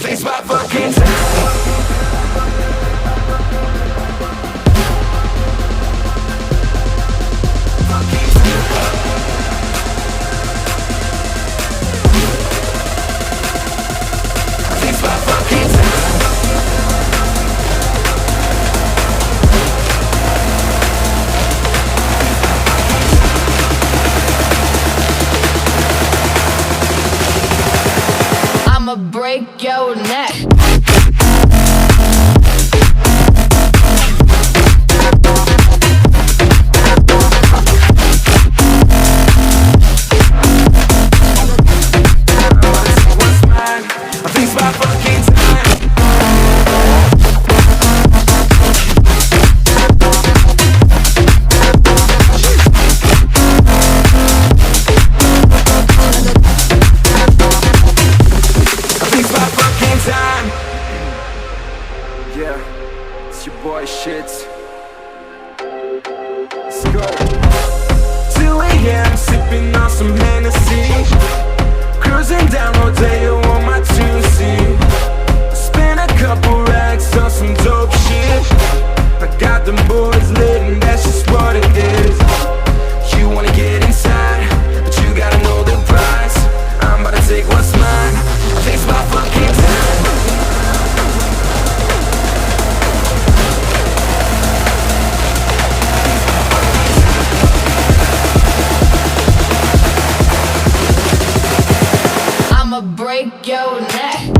It's my fucking time. It's my fucking time. I'ma break your neck. Boy shits. Let's go. 2 a.m. sipping on some Hennessy, cruising down Rodeo on my 2C. Spent a couple racks on some dope shit. I got them boys lit and that's just what it is. You wanna get inside, but you gotta know the price. I'm about to take what's mine. It's my fucking time. I'ma break your neck.